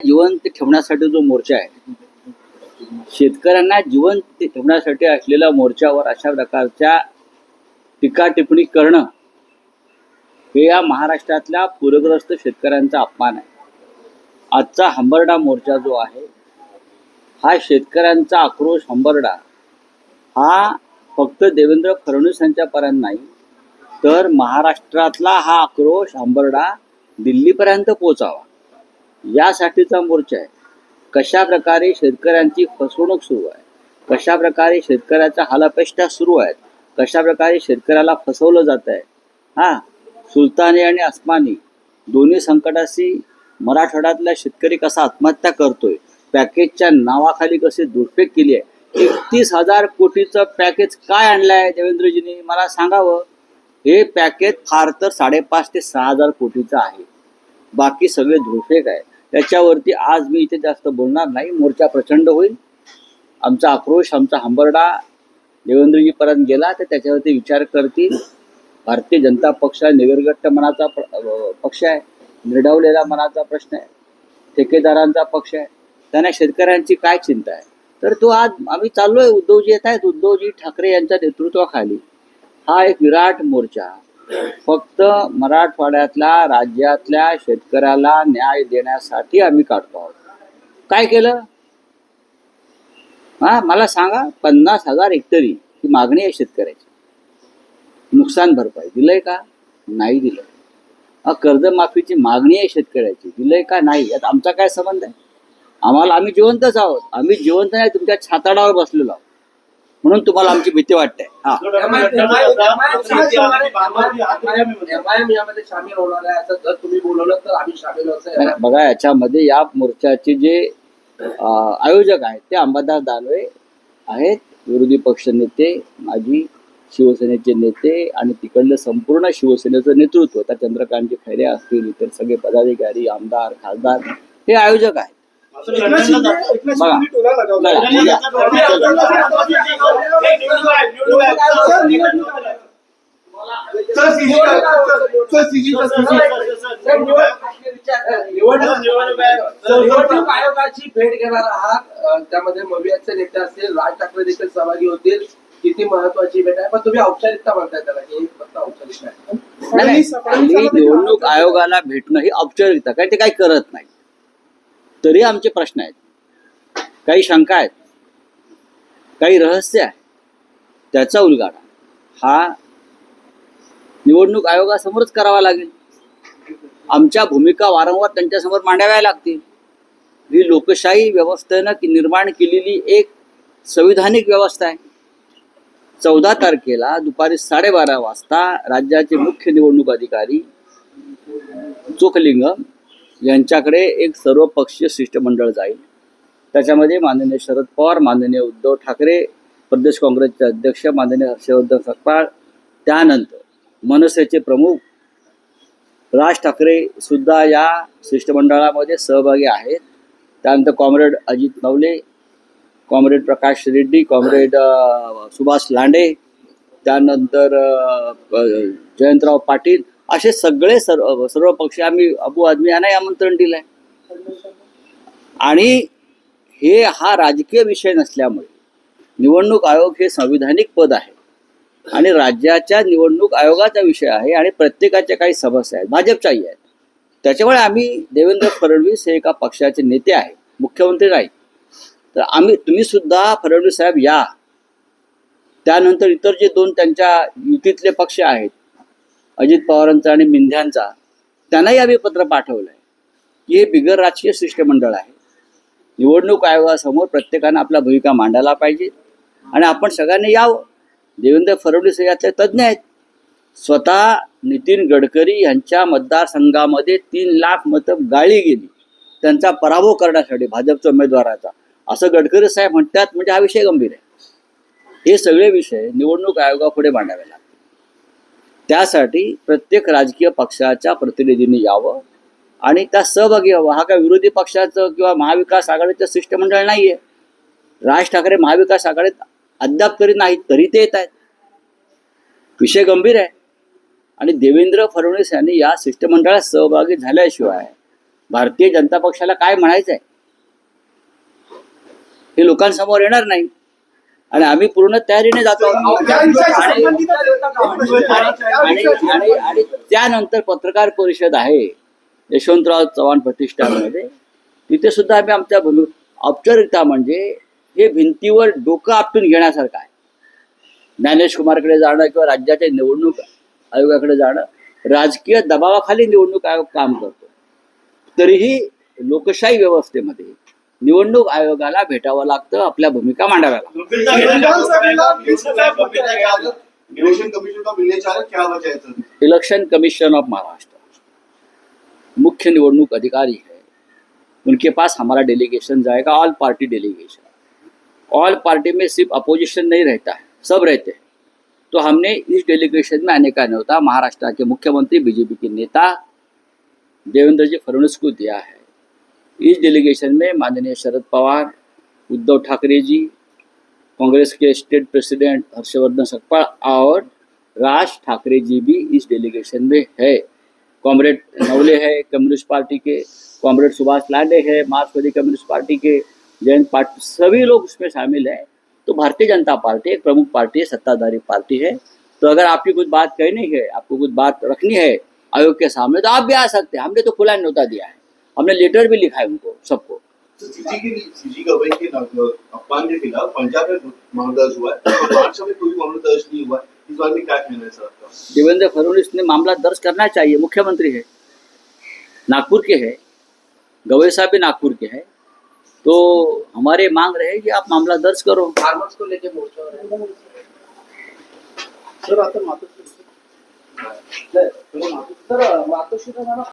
जिवंत ठेवण्यासाठी जो मोर्चा आहे, शेतकऱ्यांना जिवंत ठेवण्यासाठी असलेल्या मोर्चावर अशा प्रकारच्या टीका टिप्पणी करणं हे या महाराष्ट्रातल्या पूरग्रस्त शेतकऱ्यांचा अपमान आहे. आजचा हंबरडा मोर्चा जो आहे हा शेतकऱ्यांचा आक्रोश हंबरडा हा फक्त देवेंद्र फडणवीस यांच्यापर्यंत नाही, तर महाराष्ट्रातला हा आक्रोश हंबरडा दिल्लीपर्यंत पोहोचावा यासाठीचा मोर्चा आहे. कशा प्रकारे शेतकऱ्यांची फसवणूक सुरू आहे, कशा प्रकारे शेतकऱ्याचा हालापेष्टा सुरू आहेत, कशा प्रकारे शेतकऱ्याला फसवलं जात आहे. सुलतानी आणि अस्मानी दोन्ही संकटाशी मराठवाड्यातला शेतकरी कसा आत्महत्या करतोय, पॅकेजच्या नावाखाली कसे दुर्फेक केली आहे. 31,000 कोटीचं पॅकेज काय आणलंय देवेंद्रजींनी मला सांगावं. हे पॅकेज फार तर 5,500 ते 6,000 कोटीचं आहे, बाकी सगळे धुळफेक आहे. त्याच्यावरती आज मी इथे जास्त बोलणार नाही. मोर्चा प्रचंड होईल. आमचा आक्रोश, आमचा हंबरडा देवेंद्रजीपर्यंत गेला तर त्याच्यावरती विचार करतील. भारतीय जनता पक्ष निगरगट्ट मनाचा पक्ष आहे, निर्डावलेला मनाचा प्रश्न आहे, ठेकेदारांचा पक्ष आहे. त्यांना शेतकऱ्यांची काय चिंता आहे. तर तो आज आम्ही चाललोय. उद्धवजी येत आहेत, उद्धवजी ठाकरे यांच्या नेतृत्वाखाली हा एक विराट मोर्चा फक्त मराठवाड्यातल्या राज्यातल्या शेतकऱ्याला न्याय देण्यासाठी आम्ही काढतो आहोत. काय केलं मला सांगा. 50,000 हेक्टरी ही मागणी आहे शेतकऱ्याची. नुकसान भरपाई दिलंय का? नाही दिलं. कर्जमाफीची मागणी आहे शेतकऱ्याची, दिलंय का? नाही. यात आमचा काय संबंध आहे? आम्ही जिवंतच आहोत. आम्ही जिवंत नाही, तुमच्या छाताडावर बसलेलो आहोत, म्हणून तुम्हाला आमची भीती वाटते. बघा, याच्यामध्ये या मोर्चाचे जे आयोजक आहेत ते अंबादास दानवे आहेत, विरोधी पक्ष नेते, माजी शिवसेनेचे नेते आणि तिकडलं संपूर्ण शिवसेनेचं नेतृत्व, त्या चंद्रकांतजी खैरे असतील, इतर सगळे पदाधिकारी, आमदार, खासदार हे आयोजक आहेत. निवडणूक आयोगाची भेट घेणार आहात, त्यामध्ये मवियाचे नेते असतील, राज ठाकरे देखील सहभागी होतील. किती महत्वाची भेट आहे, पण तुम्ही औपचारिकता म्हणताय त्याला की फक्त औपचारिकता आहे. निवडणूक आयोगाला भेटणं ही औपचारिकता, काय ते काही करत नाही. तरी आमचे प्रश्न आहेत, काही शंका आहेत, काही रहस्य आहे. त्याचा उलगडा हा निवडणूक आयोगासमोरच करावा लागेल. आमच्या भूमिका वारंवार त्यांच्यासमोर मांडाव्या लागतील. ही लोकशाही व्यवस्थेनं निर्माण केलेली एक संविधानिक व्यवस्था आहे. 14 तारखेला दुपारी 12:30 वाजता राज्याचे मुख्य निवडणूक अधिकारी चोखलिंगम यांच्याकडे एक सर्वपक्षीय शिष्टमंडळ जाईल. त्याच्यामध्ये माननीय शरद पवार, माननीय उद्धव ठाकरे, प्रदेश काँग्रेसचे अध्यक्ष माननीय हर्षवर्धन सपकाळ, त्यानंतर मनसेचे प्रमुख राज ठाकरे सुद्धा या शिष्टमंडळामध्ये सहभागी आहेत. त्यानंतर कॉम्रेड अजित नवले, कॉम्रेड प्रकाश रेड्डी, कॉम्रेड सुभाष लांडे, त्यानंतर जयंतराव पाटील, असे सगळे सर्व पक्ष, आम्ही अबू आदमी यांना आमंत्रण दिलंय. आणि हा राजकीय विषय नसल्यामुळे निवडणूक आयोग हे संविधानिक पद आहे आणि राज्याच्या निवडणूक आयोगाचा विषय आहे आणि प्रत्येकाच्या काही समस्या आहेत, भाजपच्याही आहेत. त्याच्यामुळे आम्ही देवेंद्र फडणवीस हे एका पक्षाचे नेते आहेत, मुख्यमंत्री नाही. तर तुम्ही सुद्धा फडणवीस साहेब या. त्यानंतर इतर जे 2 त्यांच्या युतीतले पक्ष आहेत, अजित पवारांचा आणि मिंध्यांचा, त्यांनाही आम्ही पत्र पाठवलं आहे की हे बिगर राजकीय शिष्टमंडळ आहे. निवडणूक आयोगासमोर प्रत्येकानं आपल्या भूमिका मांडायला पाहिजे आणि आपण सगळ्यांनी यावं. देवेंद्र फडणवीस यातले तज्ज्ञ आहेत. स्वतः नितीन गडकरी यांच्या मतदारसंघामध्ये 3 लाख मतं गाळली गेली त्यांचा पराभव करण्यासाठी भाजपच्या उमेदवाराचा, असं गडकरी साहेब म्हणतात. म्हणजे हा विषय गंभीर आहे. हे सगळे विषय निवडणूक आयोगापुढे मांडावे लागतात. त्यासाठी प्रत्येक राजकीय पक्षाच्या प्रतिनिधींनी यावं आणि त्या सहभागी व्हावं. हा काय विरोधी पक्षाचं किंवा महाविकास आघाडीचं शिष्टमंडळ नाही आहे. राज ठाकरे महाविकास आघाडीत अद्याप तरी नाहीत, तरी ते येत आहेत. विषय गंभीर आहे आणि देवेंद्र फडणवीस यांनी या शिष्टमंडळात सहभागी झाल्याशिवाय भारतीय जनता पक्षाला काय म्हणायचं आहे हे लोकांसमोर येणार नाही आणि आम्ही पूर्ण तयारीने जातो आणि त्यानंतर पत्रकार परिषद आहे यशवंतराव चव्हाण प्रतिष्ठानमध्ये, तिथे सुद्धा आम्ही आमच्या औपचारिकता म्हणजे हे भिंतीवर डोकं आपटून घेण्यासारखं आहे. ज्ञानेश कुमारकडे जाणं किंवा राज्याच्या निवडणूक आयोगाकडे जाणं, राजकीय दबावाखाली निवडणूक आयोग काम करतो. तरीही लोकशाही व्यवस्थेमध्ये निवडणूक आयोगाला भेटावं लागतं, आपल्या भूमिका मांडाव्या लागतात. इलेक्शन कमीशन ऑफ महाराष्ट्र मुख्य निवडणूक अधिकारी है, उनके पास हमारा डेलीगेशन जाएगा, all party delegation. All party में सिर्फ अपोजिशन नहीं रहता है, सब रहते हैं. तो हमने इस डेलीगेशन में आने का न्योता महाराष्ट्र के मुख्यमंत्री बीजेपी के नेता देवेंद्र जी फडणवीस को दिया है. इस डेलीगेशन में माननीय शरद पवार, उद्धव ठाकरे जी, कांग्रेस के स्टेट प्रेसिडेंट हर्षवर्धन सकपाल और राज ठाकरे जी भी इस डेलीगेशन में है. कॉमरेड नवले है कम्युनिस्ट पार्टी के, कॉमरेड सुभाष लाडे है मार्क्सवादी कम्युनिस्ट पार्टी के, जैन पार्टी, सभी लोग उसमें शामिल हैं. तो भारतीय जनता पार्टी एक प्रमुख पार्टी है, सत्ताधारी पार्टी है. तो अगर आपकी कुछ बात कहनी है, आपको कुछ बात रखनी है आयोग के सामने, तो आप भी आ सकते हैं. हमने तो खुला न्योता दिया है, हमने लेटर भी लिखा है उनको सबको. सीजी गवई के अपमान के खिलाफ पंजाब में मामला दर्ज हुआ है, तो महाराष्ट्र में कोई मामला दर्ज नहीं हुआ. इस बारे में क्या कहना है सर आपका? देवेंद्र फडणवीस ने मामला दर्ज करना चाहिए, मुख्यमंत्री है, नागपुर के हैं, गवई साहब भी नागपुर के हैं. तो हमारे मांग रहे कि आप मामला दर्ज करो. फार्मर्स को लेके मोर्चा हो रहा है सर आता मातोश्री सर मातोश्री